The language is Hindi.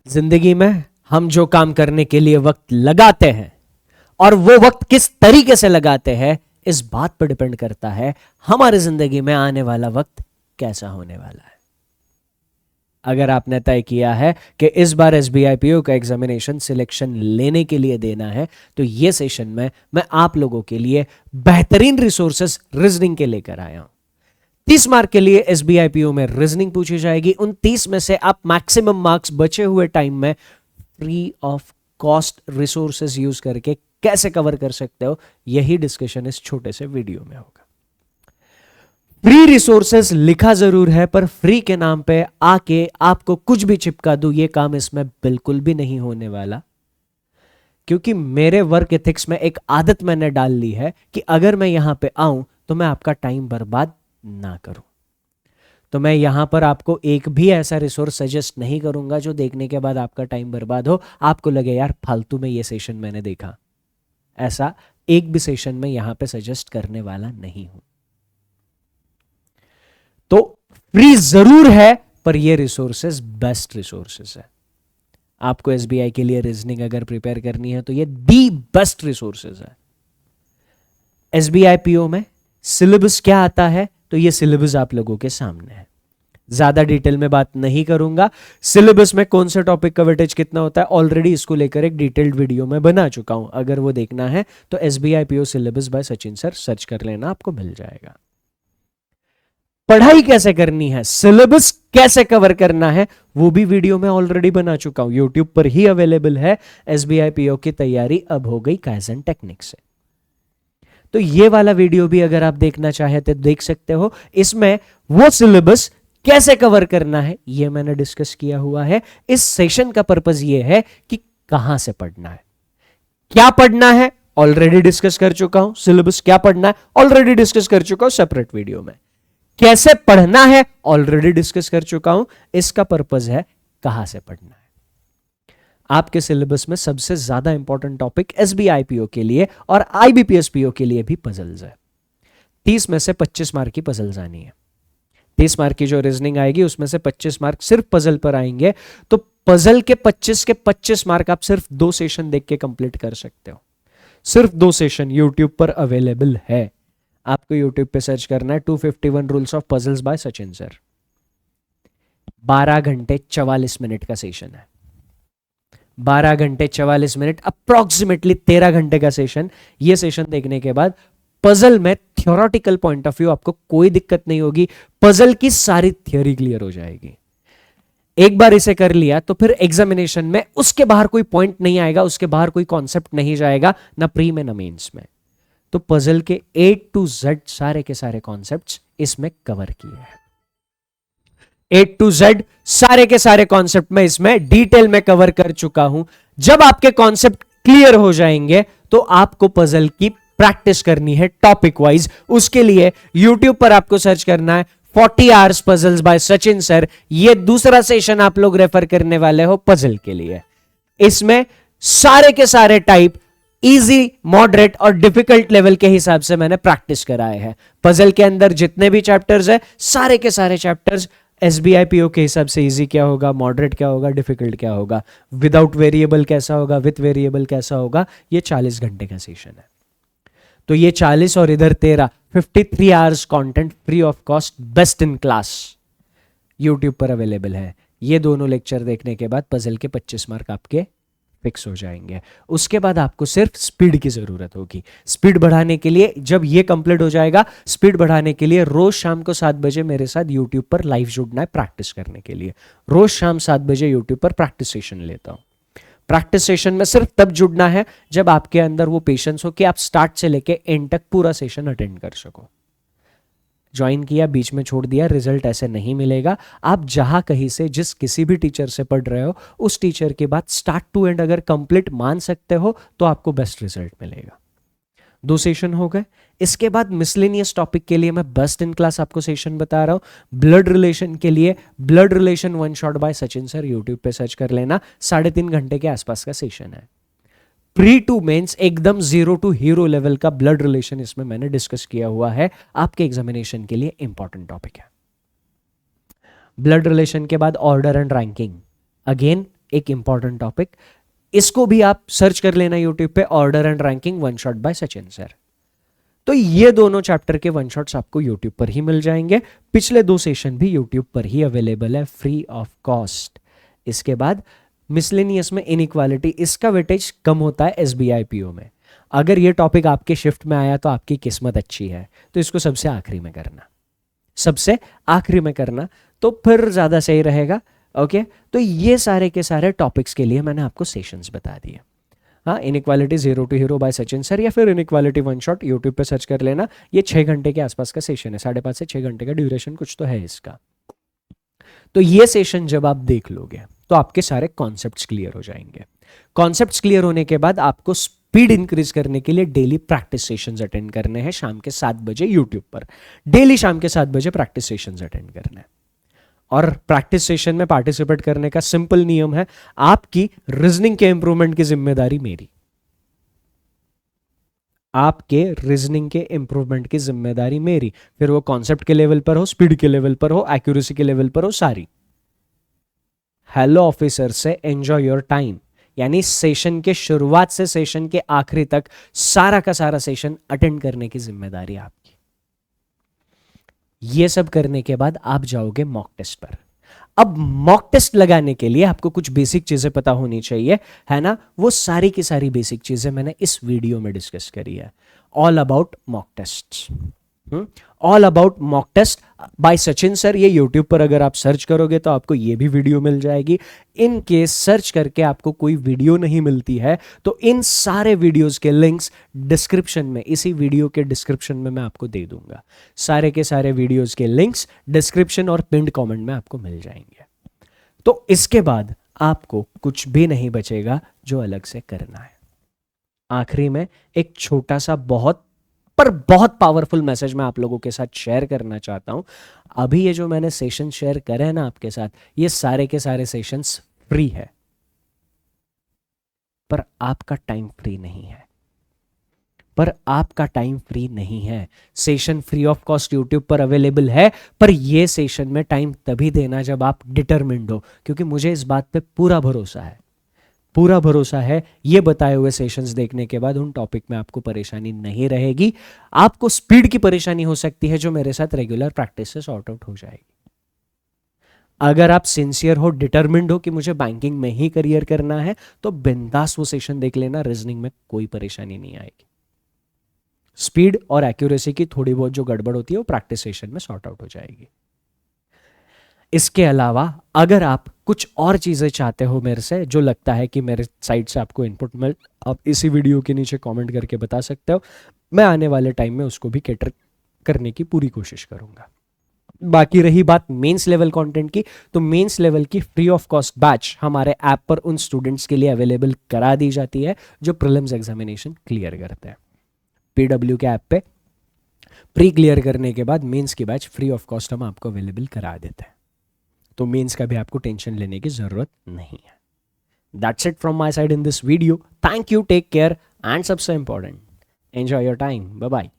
जिंदगी में हम जो काम करने के लिए वक्त लगाते हैं और वो वक्त किस तरीके से लगाते हैं, इस बात पर डिपेंड करता है हमारी जिंदगी में आने वाला वक्त कैसा होने वाला है। अगर आपने तय किया है कि इस बार एसबीआई पीओ का एग्जामिनेशन सिलेक्शन लेने के लिए देना है, तो ये सेशन में मैं आप लोगों के लिए बेहतरीन रिसोर्सेस रीजनिंग के लेकर आया हूं। 30 मार्क के लिए एसबीआई पीओ में रीजनिंग पूछी जाएगी। उन 30 में से आप मैक्सिमम मार्क्स बचे हुए टाइम में free of cost resources use करके कैसे कवर कर सकते हो, यही डिस्कशन इस छोटे से वीडियो में होगा। फ्री रिसोर्सेज लिखा जरूर है, पर फ्री के नाम पे आके आपको कुछ भी चिपका दूं, ये काम इसमें बिल्कुल भी नहीं होने वाला। क्योंकि मेरे वर्क एथिक्स में एक आदत मैंने डाल ली है कि अगर मैं यहां पे आऊं तो मैं आपका टाइम बर्बाद ना करूं। तो मैं यहां पर आपको एक भी ऐसा रिसोर्स सजेस्ट नहीं करूंगा जो देखने के बाद आपका टाइम बर्बाद हो, आपको लगे यार फालतू में ये सेशन मैंने देखा। ऐसा एक भी सेशन में यहां पे सजेस्ट करने वाला नहीं हूं। तो फ्री जरूर है, पर ये रिसोर्सेज बेस्ट रिसोर्सेज है। आपको एसबीआई के लिए रीजनिंग अगर प्रिपेयर करनी है तो ये दी बेस्ट रिसोर्सेज है। एसबीआई पीओ में सिलेबस क्या आता है, तो ये सिलेबस आप लोगों के सामने है। ज्यादा डिटेल में बात नहीं करूंगा। सिलेबस में कौन सा टॉपिक का वेटेज कितना होता है, ऑलरेडी इसको लेकर एक डिटेल्ड वीडियो में बना चुका हूं। अगर वो देखना है तो SBI PO syllabus by Sachin sir search कर लेना, आपको मिल जाएगा। पढ़ाई कैसे करनी है, सिलेबस कैसे कवर करना है, वो भी वीडियो में ऑलरेडी बना चुका हूं, यूट्यूब पर ही अवेलेबल है। एसबीआई पीओ की तैयारी अब हो गई काइजन टेक्निक से। तो ये वाला वीडियो भी अगर आप देखना चाहे तो देख सकते हो। इसमें वो सिलेबस कैसे कवर करना है ये मैंने डिस्कस किया हुआ है। इस सेशन का पर्पस ये है कि कहां से पढ़ना है, क्या पढ़ना है, ऑलरेडी डिस्कस कर चुका हूं। सिलेबस क्या पढ़ना है ऑलरेडी डिस्कस कर चुका हूं सेपरेट वीडियो में। कैसे पढ़ना है ऑलरेडी डिस्कस कर चुका हूं। इसका पर्पस है कहां से पढ़ना है। आपके सिलेबस में सबसे ज्यादा इंपॉर्टेंट टॉपिक एसबीआई पीओ के लिए और आईबीपीएस पीओ के लिए भी पजल्स है। 30 में से 25 मार्क की पजल्स आनी है। 30 मार्क की जो रीजनिंग आएगी उसमें से 25 मार्क सिर्फ पजल पर आएंगे। तो पजल के 25 मार्क आप सिर्फ 2 सेशन देख के कंप्लीट कर सकते हो। सिर्फ 2 सेशन यूट्यूब पर अवेलेबल है। आपको यूट्यूब पे सर्च करना है 251 rules of puzzles by Sachin sir. 12 घंटे 44 मिनट का सेशन है। 12 घंटे 44 मिनट, अप्रोक्सीमेटली 13 घंटे का सेशन। ये सेशन देखने के बाद पजल में थ्योरेटिकल पॉइंट ऑफ व्यू आपको कोई दिक्कत नहीं होगी। पजल की सारी थ्योरी क्लियर हो जाएगी। एक बार इसे कर लिया तो फिर एग्जामिनेशन में उसके बाहर कोई पॉइंट नहीं आएगा, उसके बाहर कोई कॉन्सेप्ट नहीं जाएगा, ना प्री में ना मेंस में। तो पजल के A to Z सारे के सारे कॉन्सेप्ट्स इसमें कवर किए हैं। A to Z सारे के सारे कॉन्सेप्ट में इसमें डिटेल में कवर कर चुका हूं। जब आपके कॉन्सेप्ट क्लियर हो जाएंगे तो आपको पजल की प्रैक्टिस करनी है टॉपिक वाइज। उसके लिए YouTube पर आपको सर्च करना है 40 hours puzzles by Sachin sir. ये दूसरा सेशन आप लोग रेफर करने वाले हो पजल के लिए। इसमें सारे के सारे टाइप इजी, मॉडरेट और डिफिकल्ट लेवल के हिसाब से मैंने प्रैक्टिस कराए हैं। पजल के अंदर जितने भी चैप्टर्स है सारे के सारे चैप्टर्स एसबीआई पीओ के हिसाब से इजी क्या होगा, मॉडरेट क्या होगा, डिफिकल्ट क्या होगा, विदाउट वेरिएबल कैसा होगा, विथ वेरिएबल कैसा होगा। ये 40 घंटे का सेशन है। तो ये 40 और इधर 13, 53 hours content free of cost, best in class YouTube पर अवेलेबल है। ये दोनों लेक्चर देखने के बाद पजल के 25 मार्क आपके फिक्स हो जाएंगे। उसके बाद आपको सिर्फ स्पीड की जरूरत होगी। स्पीड बढ़ाने के लिए जब ये कंप्लीट हो जाएगा, स्पीड बढ़ाने के लिए रोज शाम को 7 बजे मेरे साथ यूट्यूब पर लाइव जुड़ना है प्रैक्टिस करने के लिए। रोज शाम 7 बजे यूट्यूब पर प्रैक्टिस सेशन लेता हूं। प्रैक्टिस सेशन में सिर्फ तब जुड़ना है जब आपके अंदर वो पेशेंस हो कि आप स्टार्ट से लेके एंड तक पूरा सेशन अटेंड कर सको। ज्वाइन किया, बीच में छोड़ दिया, रिजल्ट ऐसे नहीं मिलेगा। आप जहां कहीं से जिस किसी भी टीचर से पढ़ रहे हो, उस टीचर के बाद स्टार्ट टू एंड अगर कंप्लीट मान सकते हो तो आपको बेस्ट रिजल्ट मिलेगा। 2 सेशन हो गए। इसके बाद मिसलेनियस टॉपिक के लिए मैं बेस्ट इन क्लास आपको सेशन बता रहा हूं। ब्लड रिलेशन के लिए blood relation 1 shot bye Sachin sir, YouTube पे सर्च कर लेना। 3.5 घंटे के आसपास का सेशन है। प्री टू मेंस एकदम 0 टू हीरो लेवल का ब्लड रिलेशन इसमें मैंने डिस्कस किया हुआ है। आपके एग्जामिनेशन के लिए इंपॉर्टेंट टॉपिक है। ब्लड रिलेशन के बाद ऑर्डर एंड रैंकिंग, अगेन एक इंपॉर्टेंट टॉपिक, इसको भी आप सर्च कर लेना यूट्यूब पे, order and ranking one shot bye Sachin sir. तो ये दोनों चैप्टर के वन शॉट्स आपको यूट्यूब पर ही मिल जाएंगे। पिछले 2 सेशन भी यूट्यूब पर ही अवेलेबल है फ्री ऑफ कॉस्ट। इसके बाद मिसलेनियस में इनइक्वालिटी, इसका वेटेज कम होता है एसबीआई पीओ में। अगर ये टॉपिक आपके शिफ्ट में आया तो आपकी किस्मत अच्छी है, तो इसको सबसे आखिरी में करना, सबसे आखिरी में करना, तो फिर ज़्यादा सही रहेगा। ओके, तो ये सारे के सारे टॉपिक्स के लिए मैंने आपको सेशंस बता दिए। हाँ, inequality 0 to hero by Sachin sir, या फिर इनइक्वालिटी वन शॉट यूट्यूब पे सर्च कर लेना। ये 6 घंटे के आसपास का सेशन है, 5.5 से 6 घंटे का ड्यूरेशन कुछ तो है इसका। तो ये सेशन जब आप देख लोगे तो आपके सारे कॉन्सेप्ट्स क्लियर हो जाएंगे। कॉन्सेप्ट्स क्लियर होने के बाद आपको स्पीड इंक्रीज करने के लिए डेली प्रैक्टिस सेशंस अटेंड करने हैं शाम के 7 बजे यूट्यूब पर। डेली शाम के 7 बजे प्रैक्टिस सेशंस अटेंड करने हैं। और प्रैक्टिस सेशन में पार्टिसिपेट करने का सिंपल नियम है, आपकी रीजनिंग के इंप्रूवमेंट की जिम्मेदारी मेरी, आपके रीजनिंग के इंप्रूवमेंट की जिम्मेदारी मेरी, फिर वो कॉन्सेप्ट के लेवल पर हो, स्पीड के लेवल पर हो, एक्यूरेसी के लेवल पर हो, सारी। हेलो ऑफिसर से एंजॉय योर टाइम, यानी सेशन के शुरुआत से सेशन के आखिरी तक सारा का सारा सेशन अटेंड करने की जिम्मेदारी आपकी। ये सब करने के बाद आप जाओगे मॉक टेस्ट पर। अब मॉक टेस्ट लगाने के लिए आपको कुछ बेसिक चीजें पता होनी चाहिए, है ना। वो सारी की सारी बेसिक चीजें मैंने इस वीडियो में डिस्कस करी है। All about mock test, all about mock test by Sachin sir. ये यूट्यूब पर अगर आप सर्च करोगे तो आपको ये भी वीडियो मिल जाएगी। इन केस सर्च करके आपको कोई वीडियो नहीं मिलती है तो इन सारे वीडियोस के लिंक्स डिस्क्रिप्शन में, इसी वीडियो के डिस्क्रिप्शन में मैं आपको दे दूंगा। सारे के सारे वीडियोस के लिंक्स डिस्क्रिप्शन और पिन्ड कमेंट में आपको मिल जाएंगे। तो इसके बाद आपको कुछ भी नहीं बचेगा जो अलग से करना है। आखिरी में एक छोटा सा बहुत पावरफुल मैसेज मैं आप लोगों के साथ शेयर करना चाहता हूं। अभी ये जो मैंने सेशन शेयर करे हैं ना आपके साथ, ये सारे के सारे सेशंस फ्री है, पर आपका टाइम फ्री नहीं है, पर आपका टाइम फ्री नहीं है। Session free of cost YouTube पर अवेलेबल है, पर ये सेशन में टाइम तभी देना जब आप डिटरमिन्ड हो, क्योंकि मुझे इस बात पे पूरा भरोसा है, पूरा भरोसा है। ये बताए हुए सेशंस देखने के बाद उन टॉपिक में आपको परेशानी नहीं रहेगी। आपको स्पीड की परेशानी हो सकती है जो मेरे साथ रेगुलर प्रैक्टिस से सॉर्ट आउट हो जाएगी। अगर आप सिंसियर हो, डिटरमिन्ड हो कि मुझे बैंकिंग में ही करियर करना है, तो बिंदास वो सेशन देख लेना। रीजनिंग में कोई परेशानी नहीं आएगी। स्पीड और एक्यूरेसी की थोड़ी बहुत जो गड़बड़ होती है वो प्रैक्टिस सेशन में सॉर्ट आउट हो जाएगी। इसके अलावा अगर आप कुछ और चीज़ें चाहते हो मेरे से, जो लगता है कि मेरे साइड से आपको इनपुट मिल, आप इसी वीडियो के नीचे कमेंट करके बता सकते हो। मैं आने वाले टाइम में उसको भी कैटर करने की पूरी कोशिश करूंगा। बाकी रही बात मेंस लेवल कंटेंट की, तो मेंस लेवल की फ्री ऑफ कॉस्ट बैच हमारे ऐप पर उन स्टूडेंट्स के लिए अवेलेबल करा दी जाती है जो प्रीलिम्स एग्जामिनेशन क्लियर करते हैं। पीडब्ल्यू के ऐप पे प्री क्लियर करने के बाद मेंस की बैच फ्री ऑफ कॉस्ट हम आपको अवेलेबल करा देते हैं, तो मेंस का भी आपको टेंशन लेने की जरूरत नहीं है। That's it from my side in this video. Thank you, take care, and सबसे important, enjoy your time. Bye bye.